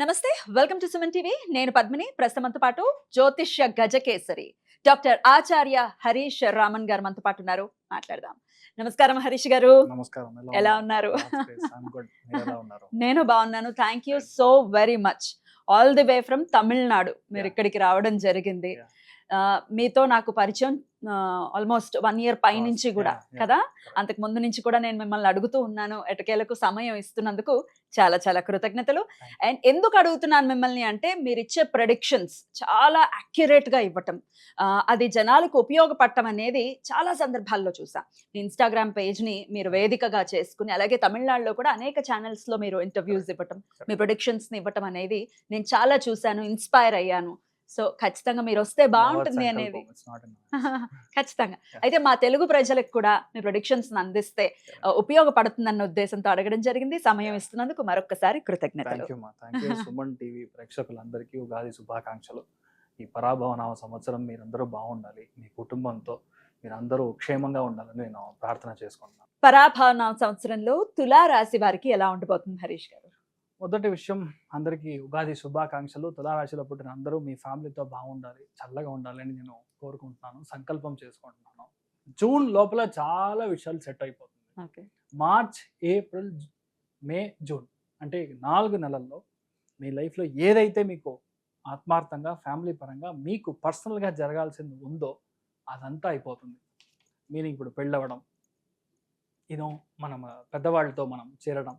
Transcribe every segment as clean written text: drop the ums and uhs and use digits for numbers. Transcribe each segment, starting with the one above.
నమస్తే. Welcome to Suman TV. నేను పద్మిని. ప్రస్తుతం మనతో పాటు జ్యోతిష్య గజకేసరి డాక్టర్ ఆచార్య హరీష్ రామన్ గారు మనతో పాటు ఉన్నారు. మాట్లాడదాం. నమస్కారం హరీష్ గారు. నమస్కారం. ఎలా ఉన్నారు? ఉన్నారు? నేను బాగున్నాను. Thank you so very much. All the way from Tamil Nadu మీరు ఇక్కడికి రావడం జరిగింది. మీతో నాకు పరిచయం ఆల్మోస్ట్ 1 ఇయర్ పైనుంచి కూడా కదా. అంతకు ముందు నుంచి కూడా నేను మిమ్మల్ని అడుగుతూ ఉన్నాను. ఎటకేలకు సమయం ఇస్తున్నందుకు చాలా చాలా కృతజ్ఞతలు. అండ్ ఎందుకు అడుగుతున్నాను మిమ్మల్ని అంటే మీరు ఇచ్చే ప్రెడిక్షన్స్ చాలా అక్యురేట్ గా ఇవ్వటం, అది జనాలకు ఉపయోగపడటం అనేది చాలా సందర్భాల్లో చూసా. ఇన్స్టాగ్రామ్ పేజ్ ని మీరు వేదికగా చేసుకుని, అలాగే తమిళనాడులో కూడా అనేక ఛానల్స్ లో మీరు ఇంటర్వ్యూస్ ఇవ్వటం, మీ ప్రొడిక్షన్స్ ని ఇవ్వటం అనేది నేను చాలా చూశాను, ఇన్స్పైర్ అయ్యాను. సో ఖచ్చితంగా మీరు వస్తే బాగుంటుంది అనేది ఖచ్చితంగా. అయితే మా తెలుగు ప్రజలకు కూడా మీ ప్రొడిక్షన్స్ అందిస్తే ఉపయోగపడుతుందన్న ఉద్దేశంతో అడగడం జరిగింది. సమయం ఇస్తున్నందుకు మరొకసారి కృతజ్ఞతలు. సుమన్ టీవీ ప్రేక్షకులందరికీ ఉగాది శుభాకాంక్షలు. ఈ పరాభవనామ సంవత్సరం మీరందరూ బాగుండాలి, మీ కుటుంబంతో మీరందరూ క్షేమంగా ఉండాలని నేను ప్రార్థన చేసుకుంటున్నాను. పరాభవనామ సంవత్సరంలో తులా రాశి వారికి ఎలా ఉండబోతుంది హరీష్ గారు? మొదటి విషయం, అందరికీ ఉగాది శుభాకాంక్షలు. తులారాశిలో పుట్టిన అందరూ మీ ఫ్యామిలీతో బాగుండాలి, చల్లగా ఉండాలని నేను కోరుకుంటున్నాను, సంకల్పం చేసుకుంటున్నాను. జూన్ లోపల చాలా విషయాలు సెట్ అయిపోతుంది. మార్చ్, ఏప్రిల్, మే, జూన్ అంటే 4 నెలల్లో మీ లైఫ్లో ఏదైతే మీకు ఆత్మార్థంగా ఫ్యామిలీ పరంగా మీకు పర్సనల్గా జరగాల్సింది ఉందో అదంతా అయిపోతుంది. మీరు ఇప్పుడు పెళ్ళవడం, మనం పెద్దవాళ్ళతో మనం చేరడం,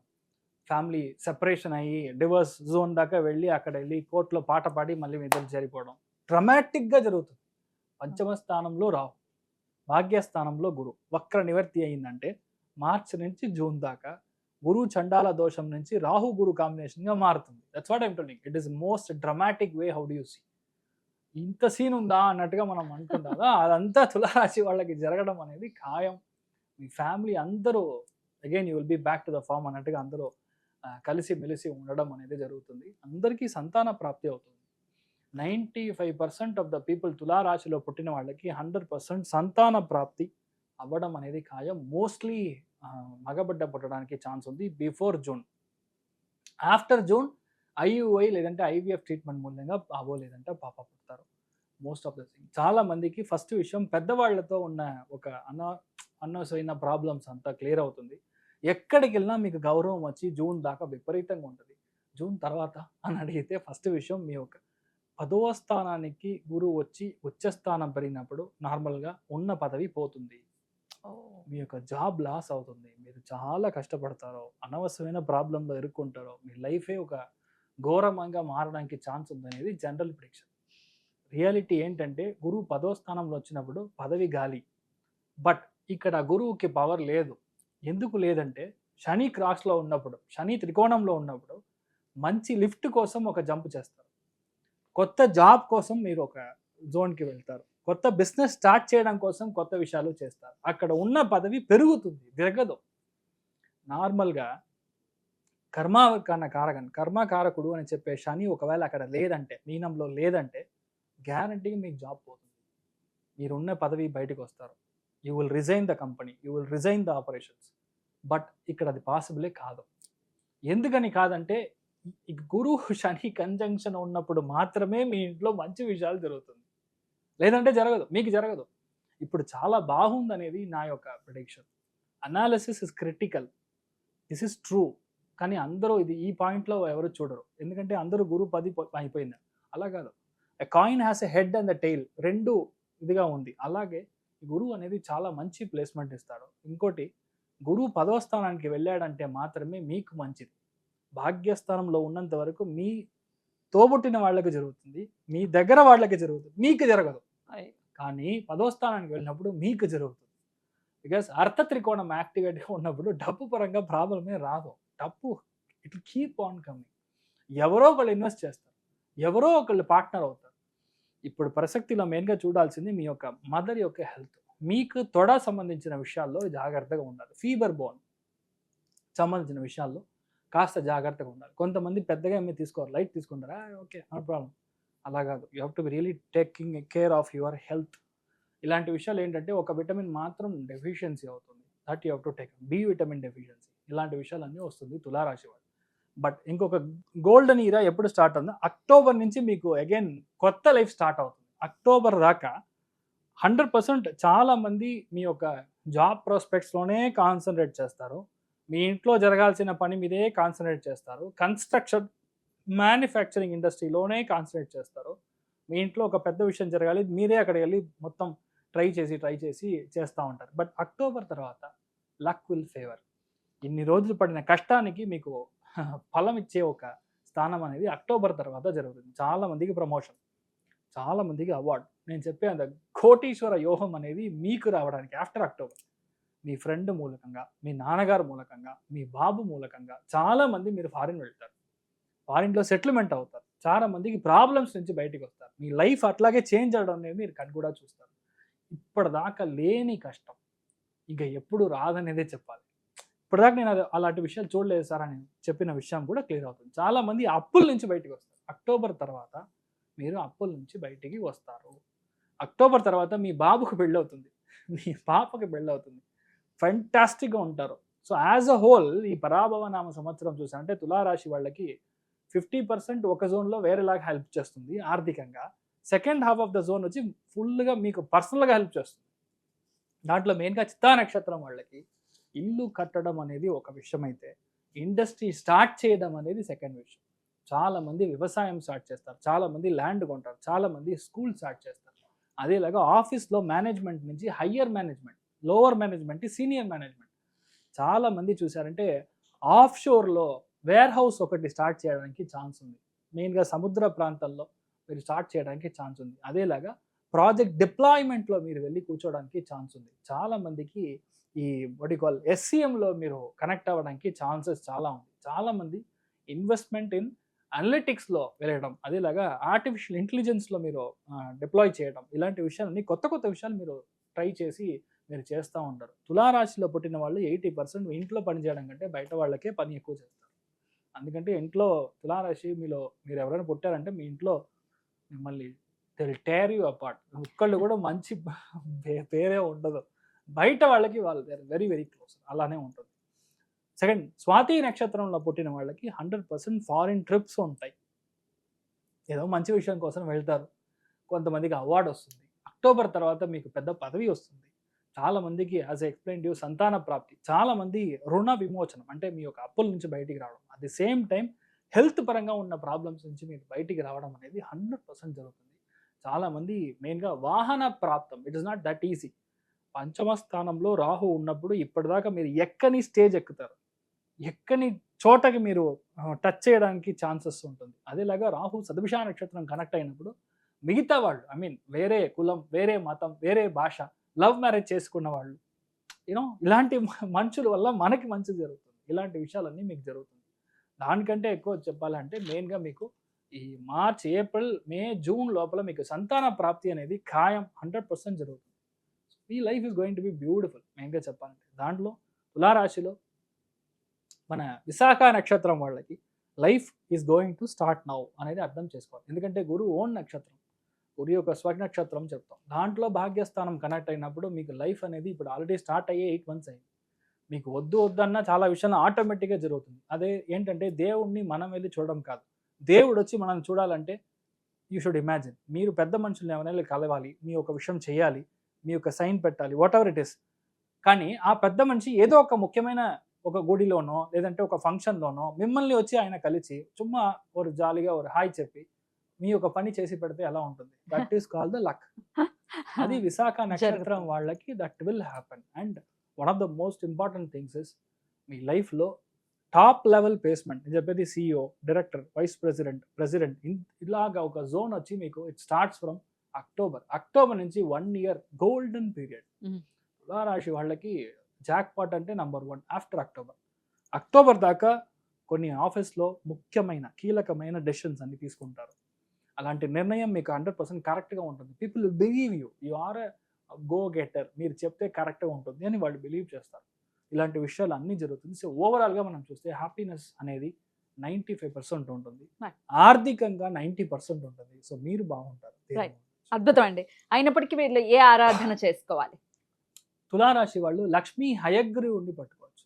ఫ్యామిలీ సెపరేషన్ అయ్యి డివోర్స్ జోన్ దాకా వెళ్ళి అక్కడ వెళ్ళి కోర్టులో పాట పాడి మళ్ళీ మీ ఇద్దరు చేరిపోవడం డ్రమాటిక్గా జరుగుతుంది. పంచమ స్థానంలో రాహు, భాగ్యస్థానంలో గురు వక్ర నివర్తి అయిందంటే మార్చి నుంచి జూన్ దాకా గురు చండాల దోషం నుంచి రాహు గురు కాంబినేషన్గా మారుతుంది. That's what I'm telling. It is most dramatic way. How do you see? ఇంత సీన్ ఉందా అన్నట్టుగా మనం అనుకుంటాం. అదంతా తులారాశి వాళ్ళకి జరగడం అనేది ఖాయం. మీ ఫ్యామిలీ అందరూ again you will be back to the form అన్నట్టుగా అందరూ కలిసి మెలిసి ఉండడం అనేది జరుగుతుంది. అందరికీ సంతాన ప్రాప్తి అవుతుంది. 95% ఆఫ్ ద పీపుల్ తులారాశిలో పుట్టిన వాళ్ళకి 100% సంతాన ప్రాప్తి అవ్వడం అనేది ఖాయం. మోస్ట్లీ మగబిడ్డ పుట్టడానికి ఛాన్స్ ఉంది before June. After June IUI లేదంటే ఐవీఎఫ్ ట్రీట్మెంట్ మూలంగా బాబో లేదంటే పాప పుడతారు. మోస్ట్ ఆఫ్ ద థింగ్ చాలా మందికి ఫస్ట్ విషయం పెద్దవాళ్లతో ఉన్న ఒక అనవసరమైన ప్రాబ్లమ్స్ అంతా క్లియర్ అవుతుంది. ఎక్కడికి వెళ్ళినా మీకు గౌరవం వచ్చి జూన్ దాకా విపరీతంగా ఉంటుంది. జూన్ తర్వాత అని అడిగితే ఫస్ట్ విషయం, మీ యొక్క 10వ స్థానానికి గురువు వచ్చి ఉచ్చ స్థానం పెరిగినప్పుడు నార్మల్గా ఉన్న పదవి పోతుంది. మీ యొక్క జాబ్ లాస్ అవుతుంది. మీరు చాలా కష్టపడతారో, అనవసరమైన ప్రాబ్లంలో ఇరుక్కుంటారో, మీ లైఫే ఒక ఘోరంగా మారడానికి ఛాన్స్ ఉందనేది జనరల్ ప్రిడిక్షన్. రియాలిటీ ఏంటంటే గురువు 10వ స్థానంలో వచ్చినప్పుడు పదవి గాలి. బట్ ఇక్కడ గురువుకి పవర్ లేదు. ఎందుకు లేదంటే శని క్రాస్లో ఉన్నప్పుడు, శని త్రికోణంలో ఉన్నప్పుడు మంచి లిఫ్ట్ కోసం ఒక జంప్ చేస్తారు, కొత్త జాబ్ కోసం మీరు ఒక జోన్కి వెళ్తారు, కొత్త బిజినెస్ స్టార్ట్ చేయడం కోసం కొత్త విషయాలు చేస్తారు. అక్కడ ఉన్న పదవి పెరుగుతుంది, తిరగదు. నార్మల్గా కర్మకారకుడు అని చెప్పే శని ఒకవేళ అక్కడ లేదంటే, మీనంలో లేదంటే గ్యారంటీగా మీకు జాబ్ పోతుంది. మీరున్న పదవి బయటకు వస్తారు. You will resign the company, you will resign the operations. But ఇక్కడ అది పాసిబులే కాదు. ఎందుకని కాదంటే గురువు శని కంజంక్షన్ ఉన్నప్పుడు మాత్రమే మీ ఇంట్లో మంచి విషయాలు జరుగుతుంది, లేదంటే జరగదు, మీకు జరగదు. ఇప్పుడు చాలా బాగుందనేది నా యొక్క prediction. Analysis is critical, this is true. కానీ అందరూ ఇది ఈ పాయింట్లో ఎవరు చూడరు, ఎందుకంటే అందరూ గురువు 10 అయిపోయింది. అలా కాదు. ఎ coin has a head and the tail, రెండు ఇదిగా ఉంది. అలాగే గురువు అనేది చాలా మంచి ప్లేస్మెంట్ ఇస్తాడు. ఇంకోటి, గురువు 10వ స్థానానికి వెళ్ళాడంటే మాత్రమే మీకు మంచిది. భాగ్యస్థానంలో ఉన్నంత వరకు మీ తోబుట్టిన వాళ్ళకి జరుగుతుంది, మీ దగ్గర వాళ్ళకి జరుగుతుంది, మీకు జరగదు. కానీ 10వ స్థానానికి వెళ్ళినప్పుడు మీకు జరుగుతుంది. బికాస్ అర్థ త్రికోణం యాక్టివేట్గా ఉన్నప్పుడు డబ్బు పరంగా ప్రాబ్లమే రాదు. డబ్బు ఇట్ కీప్ ఆన్ కమింగ్. ఎవరో ఒకళ్ళు ఇన్వెస్ట్ చేస్తారు, ఎవరో ఒకళ్ళు పార్ట్నర్ అవుతారు. ఇప్పుడు ప్రసక్తిలో మెయిన్గా చూడాల్సింది మీ యొక్క మదర్ యొక్క హెల్త్. మీకు తొడ సంబంధించిన విషయాల్లో జాగ్రత్తగా ఉండాలి. ఫీవర్ బోన్ సంబంధించిన విషయాల్లో కాస్త జాగ్రత్తగా ఉండాలి. కొంతమంది పెద్దగా ఏమీ తీసుకోరు, లైట్ తీసుకుంటారా, ఓకే నో ప్రాబ్లం. అలా కాదు. You have to be really taking care of your health. ఇలాంటి విషయాలు ఏంటంటే ఒక విటమిన్ మాత్రం డెఫిషియన్సీ అవుతుంది, that you have to take. B vitamin deficiency, ఇలాంటి విషయాలన్నీ వస్తుంది తులారాశి వాళ్ళు. బట్ ఇంకొక గోల్డెన్ ఈరా ఎప్పుడు స్టార్ట్ అవుతుందో అక్టోబర్ నుంచి మీకు అగైన్ కొత్త లైఫ్ స్టార్ట్ అవుతుంది. అక్టోబర్ దాకా 100% చాలామంది మీ యొక్క జాబ్ ప్రాస్పెక్ట్స్లోనే కాన్సన్ట్రేట్ చేస్తారు. మీ ఇంట్లో జరగాల్సిన పని మీదే కాన్సన్ట్రేట్ చేస్తారు. కన్స్ట్రక్షన్ మ్యానుఫ్యాక్చరింగ్ ఇండస్ట్రీలోనే కాన్సన్ట్రేట్ చేస్తారు. మీ ఇంట్లో ఒక పెద్ద విషయం జరగాలి, మీరే అక్కడికి వెళ్ళి మొత్తం ట్రై చేసి చేస్తూ ఉంటారు. బట్ అక్టోబర్ తర్వాత లక్ విల్ ఫేవర్. ఇన్ని రోజులు పడిన కష్టానికి మీకు ఫలం ఇచ్చే ఒక స్థానం అనేది అక్టోబర్ తర్వాత జరుగుతుంది. చాలామందికి ప్రమోషన్, చాలామందికి అవార్డు. నేను చెప్పే అంత కోటీశ్వర యోగం అనేది మీకు రావడానికి ఆఫ్టర్ అక్టోబర్ మీ ఫ్రెండ్ మూలకంగా, మీ నాన్నగారు మూలకంగా, మీ బాబు మూలకంగా చాలామంది మీరు ఫారిన్ వెళ్తారు. ఫారిన్లో సెటిల్మెంట్ అవుతారు. చాలా మందికి ప్రాబ్లమ్స్ నుంచి బయటికి వస్తారు. మీ లైఫ్ అట్లాగే చేంజ్ అవ్వడం అనేది మీరు కను కూడా చూస్తారు. ఇప్పటిదాకా లేని కష్టం ఇంకా ఎప్పుడు రాదనేదే చెప్పాలి. ఇప్పటిదాకా నేను అలాంటి విషయాలు చూడలేదు సార్ అని చెప్పిన విషయం కూడా క్లియర్ అవుతుంది. చాలామంది అప్పుల నుంచి బయటికి వస్తారు. అక్టోబర్ తర్వాత మీరు అప్పుల నుంచి బయటికి వస్తారు. అక్టోబర్ తర్వాత మీ బాబుకు పెళ్ళవుతుంది, మీ పాపకి పెళ్ళవుతుంది, ఫెంటాస్టిక్గా ఉంటారు. సో యాజ్ అ హోల్ ఈ పరాభవ నామ సంవత్సరం చూసా అంటే తులారాశి వాళ్ళకి 50% ఒక జోన్లో వేరేలాగా హెల్ప్ చేస్తుంది ఆర్థికంగా. Second half of the zone వచ్చి ఫుల్గా మీకు పర్సనల్గా హెల్ప్ చేస్తుంది. దాంట్లో మెయిన్గా చిత్తా నక్షత్రం వాళ్ళకి ఇల్లు కట్టడం అనేది ఒక విషయం అయితే, ఇండస్ట్రీ స్టార్ట్ చేయడం అనేది సెకండ్ విషయం. చాలామంది వ్యవసాయం స్టార్ట్ చేస్తారు, చాలామంది ల్యాండ్ కొంటారు, చాలామంది స్కూల్ స్టార్ట్ చేస్తారు. అదేలాగా ఆఫీస్లో మేనేజ్మెంట్ నుంచి higher management, lower management, senior management. చాలామంది చూసారంటే ఆఫ్ షోర్లో వేర్ హౌస్ ఒకటి స్టార్ట్ చేయడానికి ఛాన్స్ ఉంది. మెయిన్గా సముద్ర ప్రాంతాల్లో మీరు స్టార్ట్ చేయడానికి ఛాన్స్ ఉంది. అదేలాగా ప్రాజెక్ట్ డిప్లాయ్మెంట్లో మీరు వెళ్ళి కూర్చోవడానికి ఛాన్స్ ఉంది. చాలామందికి ఈ వాటికాల్ ఎస్సీఎంలో మీరు కనెక్ట్ అవ్వడానికి ఛాన్సెస్ చాలా ఉంది. చాలామంది ఇన్వెస్ట్మెంట్ ఇన్ అనలిటిక్స్లో వెళ్ళడం, అదేలాగా ఆర్టిఫిషియల్ ఇంటెలిజెన్స్లో మీరు డిప్లాయ్ చేయడం, ఇలాంటి విషయాలన్నీ కొత్త కొత్త విషయాలు మీరు ట్రై చేసి మీరు చేస్తూ ఉంటారు. తులారాశిలో పుట్టిన వాళ్ళు 80% ఇంట్లో పని చేయడం కంటే బయట వాళ్ళకే పని ఎక్కువ చేస్తారు. అందుకంటే ఇంట్లో తులారాశి మీరు ఎవరైనా పుట్టారంటే మీ ఇంట్లో మిమ్మల్ని టేర్ యూ అపార్ట్. ఒక్కళ్ళు కూడా మంచి పేరే ఉండదు. బయట వాళ్ళకి వాళ్ళు వెరీ వెరీ క్లోజ్, అలానే ఉంటుంది. సెకండ్, స్వాతి నక్షత్రంలో పుట్టిన వాళ్ళకి 100% ఫారిన్ ట్రిప్స్ ఉంటాయి. ఏదో మంచి విషయం కోసం వెళ్తారు. కొంతమందికి అవార్డు వస్తుంది. అక్టోబర్ తర్వాత మీకు పెద్ద పదవి వస్తుంది. చాలామందికి యాజ్ ఎక్స్ప్లెయిన్ టు సంతాన ప్రాప్తి, చాలామంది రుణ విమోచనం అంటే మీ యొక్క అప్పుల నుంచి బయటికి రావడం, at the same time health పరంగా ఉన్న ప్రాబ్లమ్స్ నుంచి మీరు బయటికి రావడం అనేది 100% జరుగుతుంది. చాలామంది మెయిన్గా వాహన ప్రాప్తం, it is not that easy. పంచమ స్థానంలో రాహు ఉన్నప్పుడు ఇప్పటిదాకా మీరు ఎక్కని స్టేజ్ ఎక్కుతారు, ఎక్కని చోటకి మీరు టచ్ చేయడానికి ఛాన్సెస్ ఉంటుంది. అదేలాగా రాహు సదభిష నక్షత్రం కనెక్ట్ అయినప్పుడు మిగతా వాళ్ళు వేరే కులం, వేరే మతం, వేరే భాష, లవ్ మ్యారేజ్ చేసుకున్న వాళ్ళు, ఇలాంటి మనుషుల వల్ల మనకి మంచి జరుగుతుంది. ఇలాంటి విషయాలన్నీ మీకు జరుగుతుంది. దానికంటే ఎక్కువ చెప్పాలంటే మెయిన్గా మీకు ఈ మార్చ్, ఏప్రిల్, మే, జూన్ లోపల మీకు సంతాన ప్రాప్తి అనేది ఖాయం, 100% జరుగుతుంది. ఈ life is going to be beautiful. మెయిన్గా చెప్పాలంటే దాంట్లో తులారాశిలో మన విశాఖ నక్షత్రం వాళ్ళకి life is going to start now అనేది అర్థం చేసుకోవాలి. ఎందుకంటే గురు ఓన్ నక్షత్రం, గురు యొక్క స్వనక్షత్రం చెప్తాం. దాంట్లో భాగ్యస్థానం కనెక్ట్ అయినప్పుడు మీకు లైఫ్ అనేది ఇప్పుడు ఆల్రెడీ స్టార్ట్ అయ్యే 8 months అయింది. మీకు వద్దన్నా చాలా విషయాలు ఆటోమేటిక్గా జరుగుతుంది. అదే ఏంటంటే దేవుణ్ణి మనం వెళ్ళి చూడడం కాదు, దేవుడు వచ్చి మనం చూడాలంటే యూ షుడ్ ఇమాజిన్ మీరు పెద్ద మనుషుల్ని ఎవరైనా కలవాలి, మీ ఒక విషయం చేయాలి, మీ యొక్క సైన్ పెట్టాలి, వాట్ ఎవర్ ఇట్ ఇస్. కానీ ఆ పెద్ద మనిషి ఏదో ఒక ముఖ్యమైన ఒక గుడిలోనో లేదంటే ఒక ఫంక్షన్లోనో మిమ్మల్ని వచ్చి ఆయన కలిసి చుమ్మా ఒక జాలీగా ఒక హాయ్ చెప్పి మీ యొక్క పని చేసి పెడితే ఎలా ఉంటుంది? That is called the luck. అది విశాఖ నక్షత్రం వాళ్ళకి that will happen. And one of the most important things is మీ లైఫ్లో టాప్ లెవెల్ ప్లేస్మెంట్. నేను చెప్పేది CEO, డైరెక్టర్, వైస్ ప్రెసిడెంట్ ఇలాగా ఒక జోన్ వచ్చి మీకు ఇట్ స్టార్ట్స్ ఫ్రమ్ అక్టోబర్ నుంచి 1 year గోల్డెన్ పీరియడ్. తులారాశి వాళ్ళకి జాక్పాట్ అంటే నెంబర్ 1 ఆఫ్టర్ అక్టోబర్ దాకా కొన్ని ఆఫీస్లో ముఖ్యమైన కీలకమైన డెసిషన్స్ అన్ని తీసుకుంటారు. అలాంటి నిర్ణయం మీకు 100% కరెక్ట్గా ఉంటుంది. People will believe you are a go getter, మీరు చెప్తే కరెక్ట్గా ఉంటుంది అని వాళ్ళు బిలీవ్ చేస్తారు. ఇలాంటి విషయాలు అన్నీ జరుగుతుంది. సో ఓవరాల్గా మనం చూస్తే హ్యాపీనెస్ అనేది 95% ఉంటుంది, ఆర్థికంగా 90% ఉంటుంది. సో మీరు బాగుంటారు. అద్భుతం అండి. అయినప్పటికీ వీళ్ళు ఏ ఆరాధన చేసుకోవాలి? తులారాశి వాళ్ళు లక్ష్మీ హయగ్రీవుడిని పట్టుకోవచ్చు.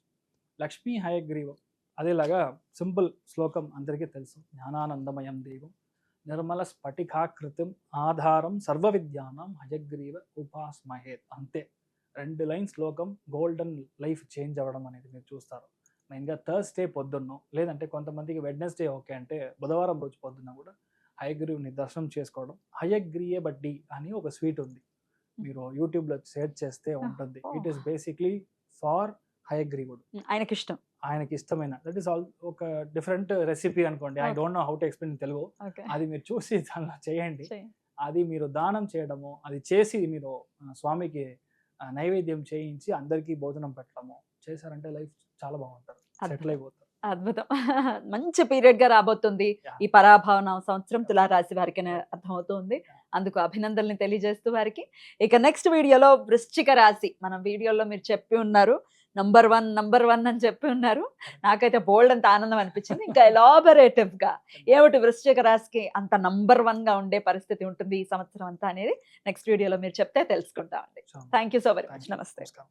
లక్ష్మీ హయగ్రీవం అదేలాగా సింపుల్ శ్లోకం అందరికీ తెలుసు, జ్ఞానానందమయం దేవం నిర్మల స్ఫటికాకృతిం ఆధారం సర్వ విద్యానం హయగ్రీవ ఉపాస్మహేత్. అంతే, 2 లైన్ శ్లోకం గోల్డెన్ లైఫ్ చేంజ్ అవ్వడం అనేది మీరు చూస్తారు. మెయిన్గా థర్స్డే పొద్దున్న, లేదంటే కొంతమందికి వెడ్నెస్డే ఓకే అంటే బుధవారం రోజు పొద్దున్న కూడా హయగ్రీవుని దర్శనం చేసుకోవడం. హయగ్రీయ బడ్డీ అని ఒక స్వీట్ ఉంది, మీరు యూట్యూబ్లో సెర్చ్ చేస్తే ఉంటుంది. ఇట్ ఈస్ బేసిక్లీ ఫార్ హయగ్రీవుడు, ఆయనకి ఇష్టం. ఆయనకి ఇష్టమైన, దట్ ఈస్ ఆల్ ఒక డిఫరెంట్ రెసిపీ అనుకోండి. I Okay. Don't know how to explain in Telugu. Okay, అది మీరు చూసి దానిలో చేయండి. అది మీరు దానం చేయడము, అది చేసి మీరు స్వామికి నైవేద్యం చేయించి అందరికీ భోజనం పెట్టడము చేశారంటే లైఫ్ చాలా బాగుంటుంది, సెటిల్ అయిపోతారు. అద్భుతం. మంచి పీరియడ్ గా రాబోతుంది Yeah. ఈ పరాభవన సంవత్సరం తులారాశి వారికి అని అర్థమవుతుంది. అందుకు అభినందనలు తెలియజేస్తూ వారికి ఇక నెక్స్ట్ వీడియోలో వృశ్చిక రాశి, మనం వీడియోలో మీరు చెప్పి ఉన్నారు నంబర్ వన్ అని చెప్పి ఉన్నారు. నాకైతే బోల్డ్ అంత ఆనందం అనిపించింది. ఇంకా ఎలాబరేటివ్ గా ఏమిటి వృశ్చిక రాశికి అంత నంబర్ 1 గా ఉండే పరిస్థితి ఉంటుంది ఈ సంవత్సరం అంతా అనేది నెక్స్ట్ వీడియోలో మీరు చెప్తే తెలుసుకుంటామండి. Thank you so very much. నమస్తే. నమస్కారం.